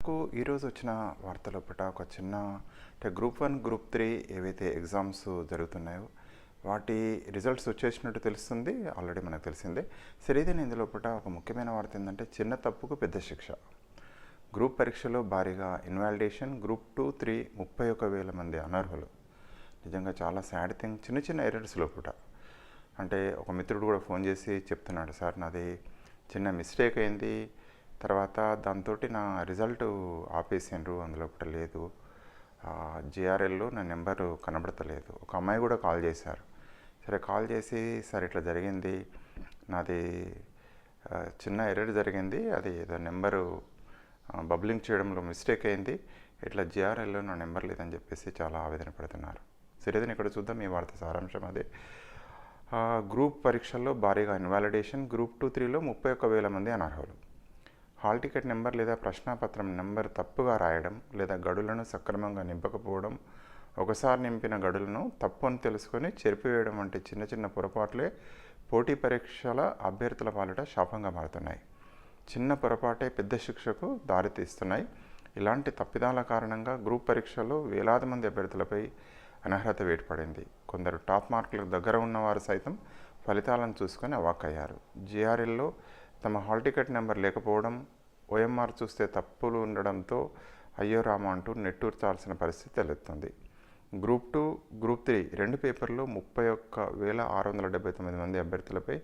నాకు ఈరోజు వచ్చిన వార్తలో పట ఒక చిన్న అంటే గ్రూప్ 1 గ్రూప్ 3 ఏవైతే ఎగ్జామ్స్ జరుగుతున్నాయో వాటి రిజల్ట్స్ వచ్చేసినట్టు తెలుస్తుంది. ఆల్రెడీ మనకు తెలిసిందే. సరేదని ఇందులో పట ఒక ముఖ్యమైన వార్త ఏంటంటే చిన్న తప్పుకు పెద్ద శిక్ష. గ్రూప్ పరీక్షలో భారీగా ఇన్వాలిడేషన్. గ్రూప్ 2, 3 31,000 మంది అనర్హులు. నిజంగా చాలా సాడ్ థింగ్. చిన్న చిన్న ఎర్రర్స్ లోపట అంటే ఒక మిత్రుడు కూడా ఫోన్ చేసి చెప్తున్నాడు, సార్ నాది చిన్న మిస్టేక్ అయింది, తర్వాత దాంతో నా రిజల్ట్ ఆపేసిండ్రు, అందులో ఒకటి లేదు, జిఆర్ఎల్లో నా నెంబరు కనబడతలేదు. ఒక అమ్మాయి కూడా కాల్ చేశారు. సరే కాల్ చేసి సార్ ఇట్లా జరిగింది, నాది చిన్న ఎర్రర్ జరిగింది, అది ఏదో నెంబరు బబ్లింగ్ చేయడంలో మిస్టేక్ అయింది, ఇట్లా జిఆర్ఎల్లో నా నెంబర్ లేదని చెప్పేసి చాలా ఆవేదన పడుతున్నారు. సరేదని ఇక్కడ చూద్దాం ఈ వార్త సారాంశం అదే. గ్రూప్ పరీక్షల్లో భారీగా ఇన్వాలిడేషన్. గ్రూప్ 2, 3లో 31,000 మంది అనర్హులు. హాల్ టికెట్ నెంబర్ లేదా ప్రశ్నాపత్రం నెంబర్ తప్పుగా రాయడం లేదా గడులను సక్రమంగా నింపకపోవడం, ఒకసారి నింపిన గడులను తప్పు అని తెలుసుకొని చెరిపివేయడం వంటి చిన్న చిన్న పొరపాట్లే పోటీ పరీక్షల అభ్యర్థుల పాలిట శాపంగా మారుతున్నాయి. చిన్న పొరపాటే పెద్ద శిక్షకు దారితీస్తున్నాయి. ఇలాంటి తప్పిదాల కారణంగా గ్రూప్ పరీక్షలో వేలాది మంది అభ్యర్థులపై అనర్హత వేటు పడింది. కొందరు టాప్ మార్కులకు దగ్గర ఉన్నవారు సైతం ఫలితాలను చూసుకొని అవాక్కయ్యారు. జిఆర్ఎల్లో తమ హాల్ టికెట్ నెంబర్ లేకపోవడం, ఓఎంఆర్ చూస్తే తప్పులు ఉండడంతో అయ్యో రామ అంటూ నెట్టూర్చాల్సిన పరిస్థితి తలెత్తుంది. గ్రూప్ 2, గ్రూప్ 3 రెండు పేపర్లో 31,679 మంది అభ్యర్థులపై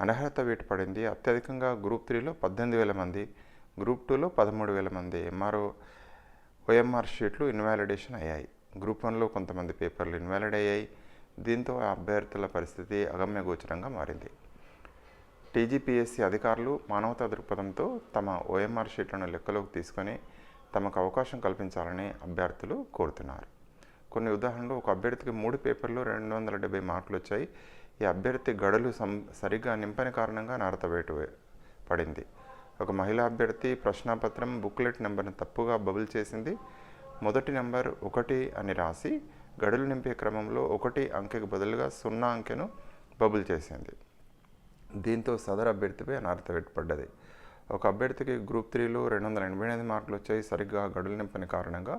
అనర్హత వేటు పడింది. అత్యధికంగా గ్రూప్ 3లో 18,000 మంది, గ్రూప్ 2లో 13,000 మంది ఓఎంఆర్ షీట్లు ఇన్వాలిడేషన్ అయ్యాయి. గ్రూప్ 1లో కొంతమంది పేపర్లు ఇన్వాలిడ్ అయ్యాయి. దీంతో ఆ అభ్యర్థుల పరిస్థితి అగమ్యగోచరంగా మారింది. టీజీపీఎస్సీ అధికారులు మానవతా దృక్పథంతో తమ ఓఎంఆర్ షీట్లను లెక్కలోకి తీసుకొని తమకు అవకాశం కల్పించాలని అభ్యర్థులు కోరుతున్నారు. కొన్ని ఉదాహరణలు, ఒక అభ్యర్థికి 3 పేపర్లు 270 మార్కులు వచ్చాయి. ఈ అభ్యర్థి గడులు సరిగ్గా నింపని కారణంగా అనర్హత వేటు పడింది. ఒక మహిళా అభ్యర్థి ప్రశ్నాపత్రం బుక్లెట్ నెంబర్ని తప్పుగా బబుల్ చేసింది. మొదటి నెంబర్ 1 అని రాసి గడులు నింపే క్రమంలో 1 అంకెకు బదులుగా 0 అంకెను బబుల్ చేసింది. దీంతో సదరు అభ్యర్థిపై అనర్హత వేటు పడ్డది. ఒక అభ్యర్థికి గ్రూప్ 3లో 288 మార్కులు వచ్చాయి. సరిగ్గా గడులు నింపని కారణంగా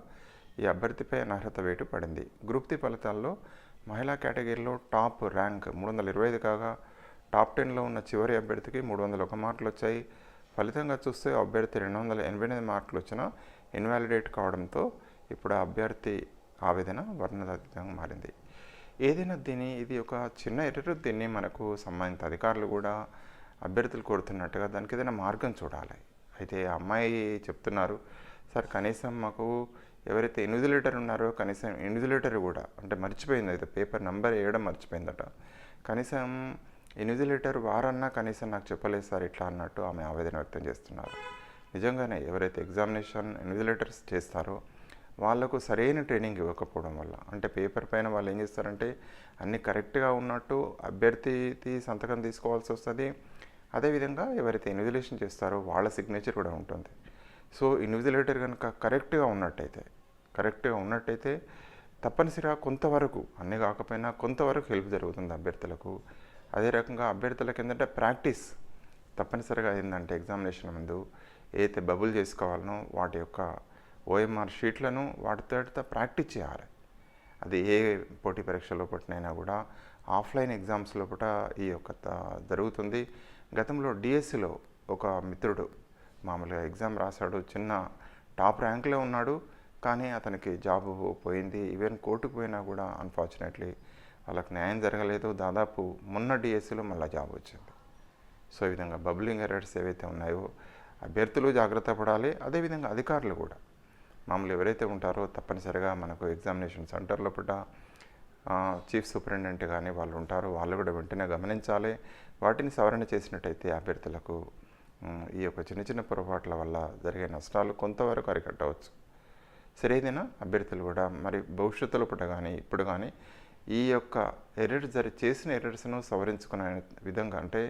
ఈ అభ్యర్థిపై అనర్హత వేటు పడింది. గ్రూప్ 3 ఫలితాల్లో మహిళా కేటగిరీలో టాప్ ర్యాంక్ 325 కాగా టాప్ 10లో ఉన్న చివరి అభ్యర్థికి 301 మార్కులు వచ్చాయి. ఫలితంగా చూస్తే అభ్యర్థి 288 మార్కులు వచ్చినా ఇన్వాలిడేట్ కావడంతో ఇప్పుడు ఆ అభ్యర్థి ఆవేదన వర్ణనాతీతంగా మారింది. ఏదైనా ఇది ఒక చిన్న ఎర్రర్. దీన్ని మనకు సంబంధిత అధికారులు కూడా అభ్యర్థులు కోరుతున్నట్టుగా దానికి ఏదైనా మార్గం చూడాలి. అయితే ఆ అమ్మాయి చెప్తున్నారు, సార్ కనీసం మాకు ఎవరైతే ఇన్విజిలేటర్ ఉన్నారో కనీసం ఇన్విజిలేటర్ కూడా అంటే మర్చిపోయింది, అయితే పేపర్ నెంబర్ వేయడం మర్చిపోయిందట, కనీసం ఇన్విజిలేటర్ వారన్నా కనీసం నాకు చెప్పలేదు సార్ ఇట్లా అన్నట్టు ఆమె ఆవేదన వ్యక్తం చేస్తున్నారు. నిజంగానే ఎవరైతే ఎగ్జామినేషన్ ఇన్విజిలేటర్స్ చేస్తారో వాళ్ళకు సరైన ట్రైనింగ్ ఇవ్వకపోవడం వల్ల, అంటే పేపర్ పైన వాళ్ళు ఏం చేస్తారంటే అన్నీ కరెక్ట్గా ఉన్నట్టు అభ్యర్థి సంతకం తీసుకోవాల్సి వస్తుంది. అదేవిధంగా ఎవరైతే ఇన్విజిలేషన్ చేస్తారో వాళ్ళ సిగ్నేచర్ కూడా ఉంటుంది. సో ఇన్విజిలేటర్ కనుక కరెక్ట్గా ఉన్నట్టయితే తప్పనిసరిగా కొంతవరకు, అన్నీ కాకపోయినా కొంతవరకు హెల్ప్ జరుగుతుంది అభ్యర్థులకు. అదే రకంగా అభ్యర్థులకు ఏంటంటే ప్రాక్టీస్ తప్పనిసరిగా ఏంటంటే ఎగ్జామినేషన్ ముందు ఏదైతే బబుల్ చేసుకోవాలనో వాటి యొక్క ఓఎంఆర్ షీట్లను వాటితో ప్రాక్టీస్ చేయాలి. అది ఏ పోటీ పరీక్ష లోపటినైనా కూడా ఆఫ్లైన్ ఎగ్జామ్స్ లోపల ఈ యొక్క జరుగుతుంది. గతంలో డిఎస్సిలో ఒక మిత్రుడు మామూలుగా ఎగ్జామ్ రాశాడు, చిన్న టాప్ ర్యాంక్లో ఉన్నాడు, కానీ అతనికి జాబ్ పోయింది. ఈవెన్ కోర్టుకు పోయినా కూడా అన్ఫార్చునేట్లీ వాళ్ళకి న్యాయం జరగలేదు. దాదాపు మొన్న డిఎస్సిలో మళ్ళీ జాబ్ వచ్చింది. సో ఈ విధంగా బబ్లింగ్ ఎర్రర్స్ ఏవైతే ఉన్నాయో అభ్యర్థులు జాగ్రత్త పడాలి. అదేవిధంగా అధికారులు కూడా మామూలు ఎవరైతే ఉంటారో తప్పనిసరిగా మనకు ఎగ్జామినేషన్ సెంటర్ లోపల చీఫ్ సూపరింటెండెంట్ కానీ వాళ్ళు ఉంటారో వాళ్ళు కూడా వెంటనే గమనించాలి. వాటిని సవరణ చేసినట్టయితే అభ్యర్థులకు ఈ యొక్క చిన్న చిన్న పొరపాట్ల వల్ల జరిగే నష్టాలు కొంతవరకు అరికట్టవచ్చు. సరేదేనా అభ్యర్థులు కూడా మరి భవిష్యత్తులో కానీ ఇప్పుడు కానీ ఈ యొక్క చేసిన ఎర్రర్స్ను సవరించుకునే విధంగా, అంటే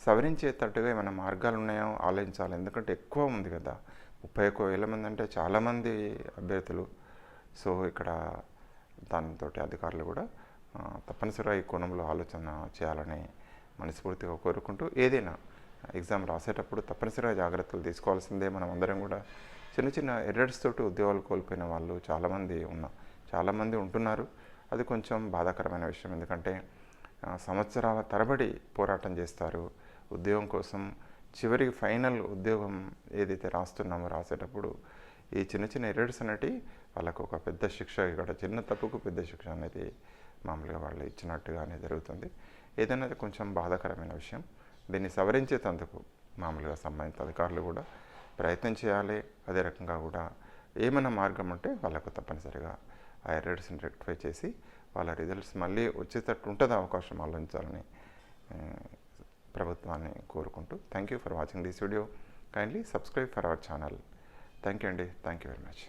సవరించేటట్టుగా ఏమైనా మార్గాలు ఉన్నాయో ఆలోచించాలి. ఎందుకంటే ఎక్కువ ఉంది కదా, 31,000 మంది అంటే చాలామంది అభ్యర్థులు. సో ఇక్కడ దానితో అధికారులు కూడా తప్పనిసరిగా ఈ కోణంలో ఆలోచన చేయాలని మనస్ఫూర్తిగా కోరుకుంటూ, ఏదైనా ఎగ్జామ్ రాసేటప్పుడు తప్పనిసరిగా జాగ్రత్తలు తీసుకోవాల్సిందే. మనం అందరం కూడా చిన్న చిన్న ఎర్రర్స్ తోటి ఉద్యోగాలు కోల్పోయిన వాళ్ళు చాలామంది ఉంటున్నారు. అది కొంచెం బాధాకరమైన విషయం. ఎందుకంటే సంవత్సరాల తరబడి పోరాటం చేస్తారు ఉద్యోగం కోసం. చివరికి ఫైనల్ ఉద్యోగం ఏదైతే రాసేటప్పుడు ఈ చిన్న చిన్న ఎర్రర్స్ అనేటివి వాళ్ళకు ఒక పెద్ద శిక్ష, ఇక్కడ చిన్న తప్పుకు పెద్ద శిక్ష అనేది మామూలుగా వాళ్ళు ఇచ్చినట్టుగానే జరుగుతుంది. ఏదైనా కొంచెం బాధాకరమైన విషయం. దీన్ని సవరించేందుకు మామూలుగా సంబంధిత అధికారులు కూడా ప్రయత్నం చేయాలి. అదే రకంగా కూడా ఏమైనా మార్గం ఉంటే వాళ్ళకు తప్పనిసరిగా ఆ ఎర్రర్స్ని రెక్టిఫై చేసి వాళ్ళ రిజల్ట్స్ మళ్ళీ వచ్చేటట్టు ఉంటుంది అవకాశం ఆలోచించాలని ప్రభుత్వాన్ని కోరుకుంటూ, thank you for watching this video. Kindly subscribe for our channel. Thank you అండి. Thank you very much.